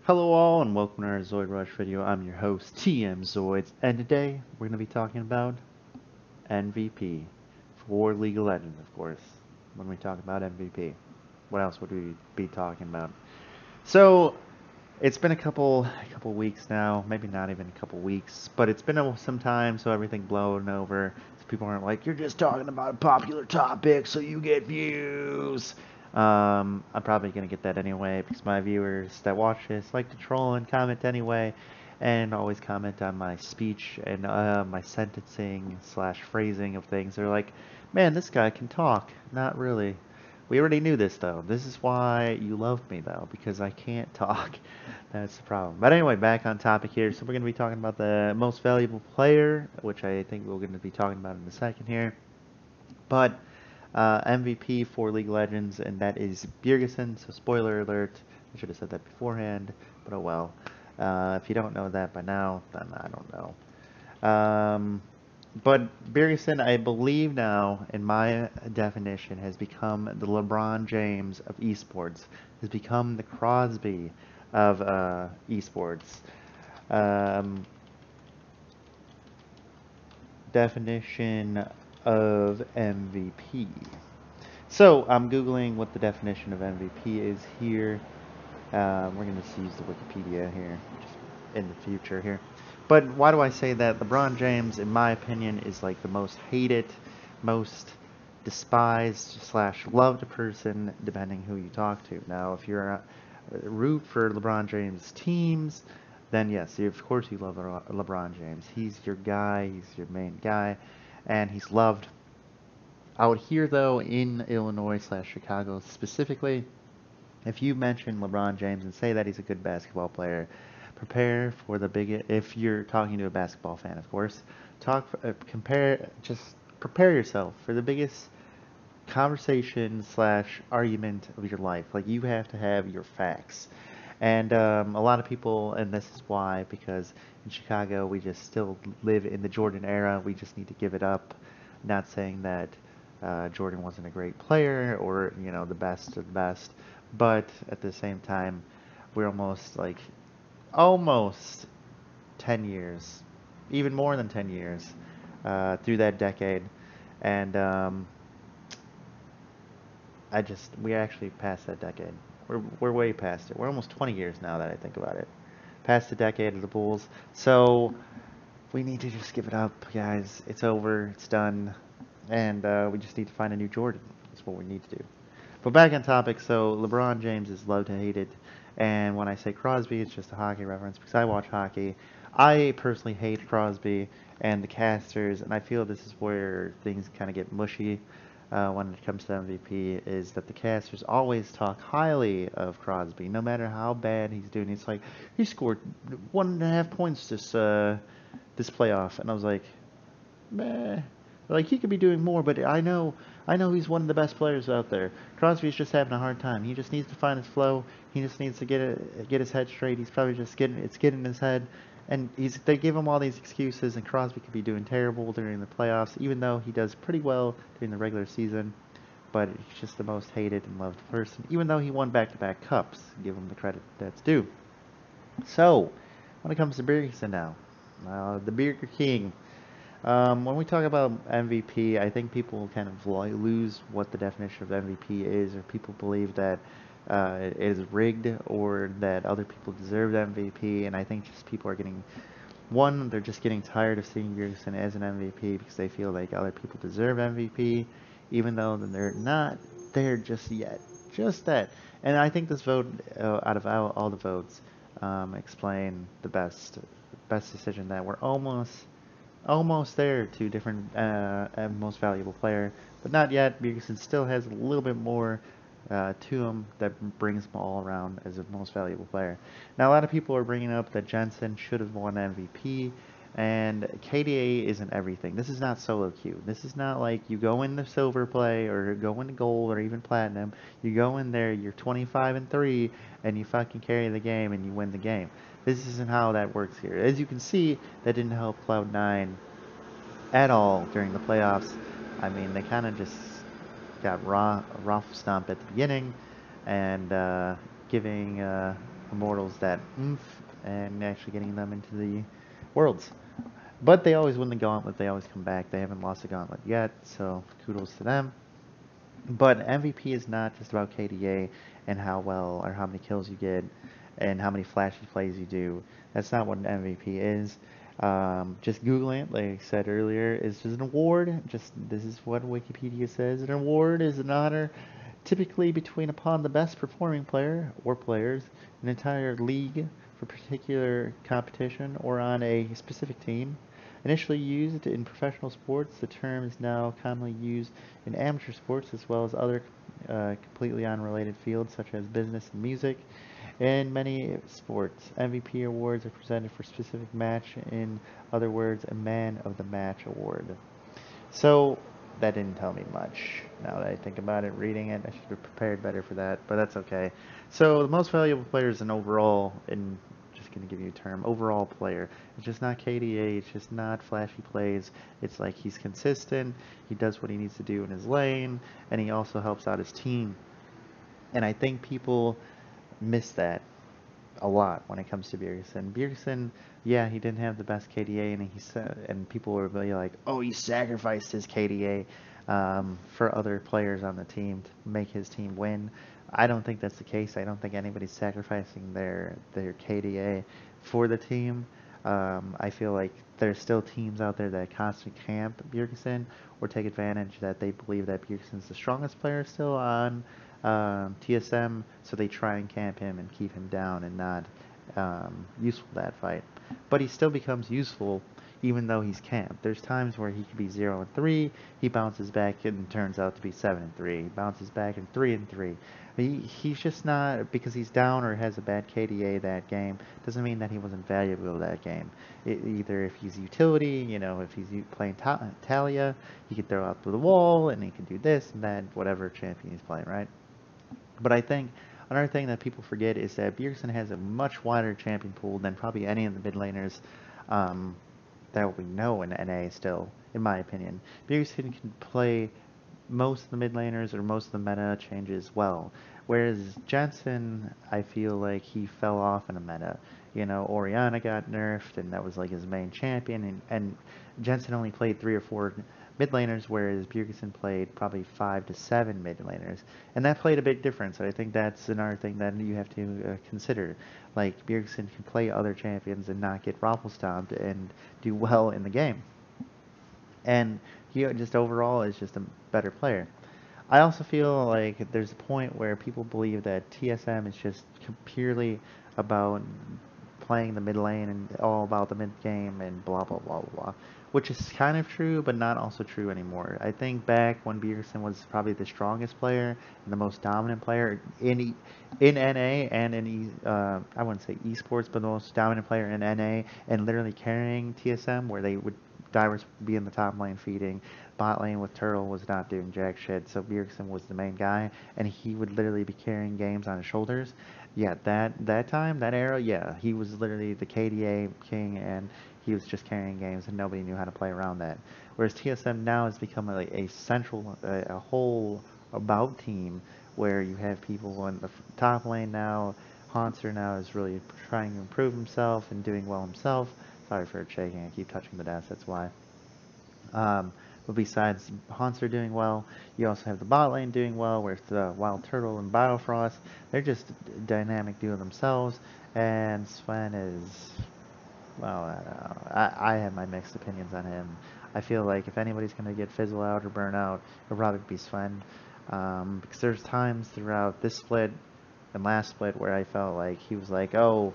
Hello all and welcome to our ZoidRush video. I'm your host Tmzoids and today we're going to be talking about MVP for League of Legends, of course. When we talk about MVP, what else would we be talking about? So it's been a couple weeks now, maybe not even a couple weeks, but it's been some time, so everything blown over. So people aren't like, you're just talking about a popular topic so you get views. I'm probably gonna get that anyway because my viewers that watch this like to troll and comment anyway, and always comment on my speech and my sentencing slash phrasing of things. They're like, man, this guy can talk. Not really. We already knew this though. This is why you love me though, because I can't talk. That's the problem. But anyway, back on topic here. So we're going to be talking about the most valuable player, which I think we're going to be talking about in a second here. But MVP for League of Legends, and that is Bjergsen. So spoiler alert. I should have said that beforehand, but oh well. If you don't know that by now, then I don't know. But Bjergsen, I believe now, in my definition, has become the LeBron James of esports. Has become the Crosby of esports. Um, Definition of MVP. So I'm googling what the definition of MVP is here. We're going to use the Wikipedia here in the future here. But why do I say that? LeBron James, in my opinion, is like the most hated, most despised slash loved person, depending who you talk to. Now, if you're a root for LeBron James teams, then yes, of course you love LeBron James. He's your guy, he's your main guy, and he's loved. Out here, though, in Illinois slash Chicago specifically, if you mention LeBron James and say that he's a good basketball player, prepare for the big. If you're talking to a basketball fan, of course, just prepare yourself for the biggest conversation slash argument of your life. Like you have to have your facts, and a lot of people, and this is why, because in Chicago we just still live in the Jordan era. We just need to give it up. Not saying that Jordan wasn't a great player or the best of the best, but at the same time, we're almost 10 years, even more than 10 years through that decade, and we actually passed that decade. We're way past it. We're almost 20 years now that I think about it. Past the decade of the Bulls. So we need to just give it up, guys. It's over. It's done. And we just need to find a new Jordan. That's what we need to do. But back on topic, so LeBron James is loved and hated. And when I say Crosby, it's just a hockey reference because I watch hockey. I personally hate Crosby and the casters, and I feel this is where things kind of get mushy when it comes to MVP, is that the casters always talk highly of Crosby, no matter how bad he's doing. It's like, he scored 1.5 points this playoff, and I was like, meh. Like, he could be doing more, but I know he's one of the best players out there. Crosby's just having a hard time. He just needs to find his flow. He just needs to get his head straight. He's probably just getting in his head, and they give him all these excuses. And Crosby could be doing terrible during the playoffs, even though he does pretty well during the regular season. But he's just the most hated and loved person, even though he won back-to-back cups. Give him the credit that's due. So, when it comes to Bjergsen now, the Burger King. When we talk about MVP, I think people kind of lose what the definition of MVP is, or people believe that it is rigged or that other people deserve the MVP, and I think just people are they're just getting tired of seeing Bjergsen as an MVP because they feel like other people deserve MVP, even though they're not there just yet. Just that. And I think this vote, out of all the votes, explain the best decision that we're almost there to different most valuable player, but not yet. Bjergsen still has a little bit more to him that brings him all around as a most valuable player. Now, a lot of people are bringing up that Jensen should have won MVP, and KDA isn't everything. This is not solo queue. This is not like you go into silver play or go into gold or even platinum. You go in there, you're 25-3, and you fucking carry the game and you win the game. This isn't how that works here. As you can see, that didn't help Cloud9 at all during the playoffs. I mean, they kind of just got rough stomp at the beginning, and giving Immortals that oomph and actually getting them into the worlds. But they always win the gauntlet. They always come back. They haven't lost the gauntlet yet, so kudos to them. But MVP is not just about KDA and how well or how many kills you get and how many flashy plays you do. That's not what an MVP is. Just Googling it, like I said earlier, is just an award. Just this is what Wikipedia says. An award is an honor typically between upon the best performing player or players in an entire league for particular competition or on a specific team. Initially used in professional sports, the term is now commonly used in amateur sports as well as other completely unrelated fields such as business and music. In many sports, MVP awards are presented for specific match. In other words, a man of the match award. So that didn't tell me much. Now that I think about it, reading it, I should have prepared better for that, but that's okay. So the most valuable player is an overall, and just gonna give you a term, overall player. It's just not KDA. It's just not flashy plays. It's like he's consistent. He does what he needs to do in his lane, and he also helps out his team. And I think people miss that a lot when it comes to Bjergsen. Bjergsen, yeah, he didn't have the best KDA, and he said, and people were really like, "Oh, he sacrificed his KDA for other players on the team to make his team win." I don't think that's the case. I don't think anybody's sacrificing their KDA for the team. I feel like there's still teams out there that constantly camp Bjergsen or take advantage that they believe that Bjergsen's the strongest player still on TSM, so they try and camp him and keep him down and not useful that fight. But he still becomes useful even though he's camped. There's times where he could be 0-3, he bounces back and turns out to be 7-3. He bounces back and 3-3. He's just not, because he's down or has a bad KDA that game, doesn't mean that he wasn't valuable that game. Either if he's utility, if he's playing Talia, he could throw out through the wall and he can do this and that, whatever champion he's playing, right? But I think another thing that people forget is that Bjergsen has a much wider champion pool than probably any of the mid laners um, that we know in NA still, in my opinion. Bjergsen can play most of the mid laners or most of the meta changes well. Whereas Jensen, I feel like he fell off in a meta. Orianna got nerfed, and that was like his main champion, and Jensen only played 3 or 4 mid laners, whereas Bjergsen played probably 5 to 7 mid laners, and that played a big difference. I think that's another thing that you have to consider. Like Bjergsen can play other champions and not get raffle stomped and do well in the game, and he just overall is just a better player. I also feel like there's a point where people believe that TSM is just purely about playing the mid lane and all about the mid game and blah blah blah blah blah, which is kind of true, but not also true anymore. I think back when Bjergsen was probably the strongest player and the most dominant player in NA and in I wouldn't say esports, but the most dominant player in NA and literally carrying TSM, where they would Divers would be in the top lane feeding. Bot lane with Turtle was not doing jack shit, so Bjergsen was the main guy, and he would literally be carrying games on his shoulders. Yeah, that time, that era, yeah, he was literally the KDA king, and he was just carrying games, and nobody knew how to play around that. Whereas TSM now has become a central, a whole about team where you have people in the top lane now. Hanser now is really trying to improve himself and doing well himself. Sorry for shaking. I keep touching the desk. That's why. But besides Hanser doing well, you also have the bot lane doing well, with Wild Turtle and Biofrost. They're just a dynamic duo themselves. And Sven is, well, I don't know. I have my mixed opinions on him. I feel like if anybody's going to get fizzle out or burn out, it'll probably be Sven. Because there's times throughout this split and last split where I felt like he was like, oh,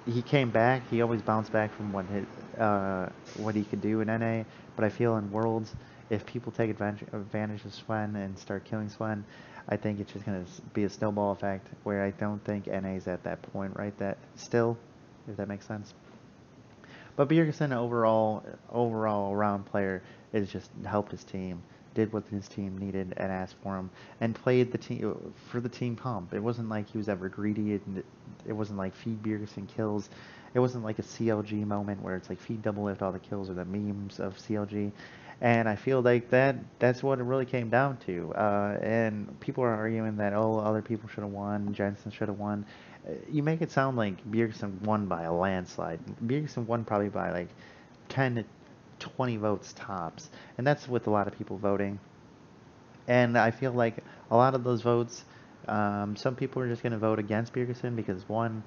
he came back. He always bounced back from what he could do in NA. But I feel in Worlds, if people take advantage of Swen and start killing Swen, I think it's just going to be a snowball effect where I don't think NA's at that point right that still, if that makes sense. But Bjergsen overall round player is just helped his team, did what his team needed and asked for him, and played the team for the team comp. It wasn't like he was ever greedy. It wasn't like feed Bjergsen kills. It wasn't like a CLG moment where it's like feed double lift all the kills or the memes of CLG. And I feel like that's what it really came down to. And people are arguing that, oh, other people should have won, Jensen should have won. You make it sound like Bjergsen won by a landslide. Bjergsen won probably by like 10 to 20 votes tops, and that's with a lot of people voting. And I feel like a lot of those votes, some people are just going to vote against Bjergsen because one,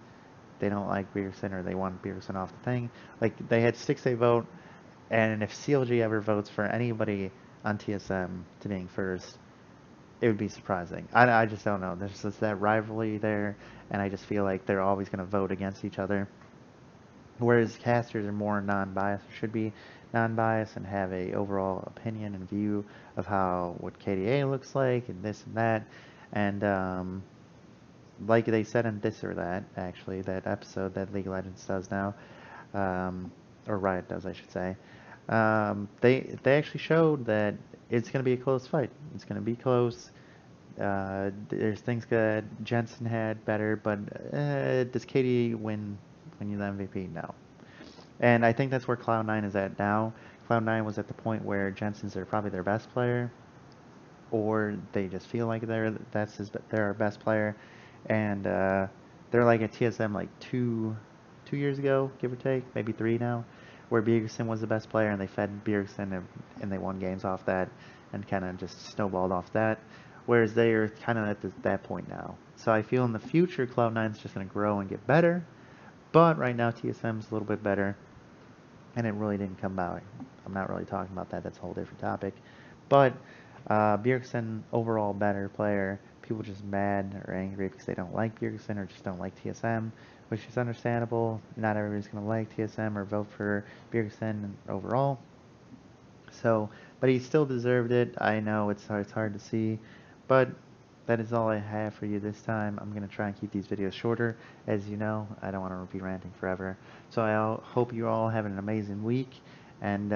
they don't like Bjergsen or they want Bjergsen off the thing. Like they had 6 day vote, and if CLG ever votes for anybody on TSM to being first, it would be surprising. I just don't know. There's just that rivalry there, and I just feel like they're always going to vote against each other. Whereas casters are more non-biased, or should be non-biased, and have a overall opinion and view of how what KDA looks like and this and that. And like they said in this or that, actually, that episode that League of Legends does now, or Riot does, I should say. They actually showed that it's going to be a close fight. It's going to be close. There's things that Jensen had better, but does KD win you the MVP? No. And I think that's where Cloud9 is at now. Cloud9 was at the point where Jensen's probably their best player, or they just feel like they're our best player, and they're like at TSM like two years ago, give or take, maybe 3 now, where Bjergsen was the best player, and they fed Bjergsen, and they won games off that, and kind of just snowballed off that. Whereas they are kind of at that point now. So I feel in the future, Cloud9 is just going to grow and get better. But right now, TSM is a little bit better, and it really didn't come by. I'm not really talking about that. That's a whole different topic. But Bjergsen, overall better player. People just mad or angry because they don't like Bjergsen or just don't like TSM, which is understandable. Not everybody's going to like TSM or vote for Bjergsen overall. So, but he still deserved it. I know it's hard to see, but that is all I have for you this time. I'm going to try and keep these videos shorter. As you know, I don't want to be ranting forever. So I hope you all have an amazing week, and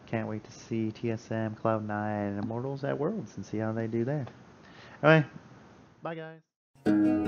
can't wait to see TSM, Cloud9, and Immortals at Worlds and see how they do there. Anyway, bye guys.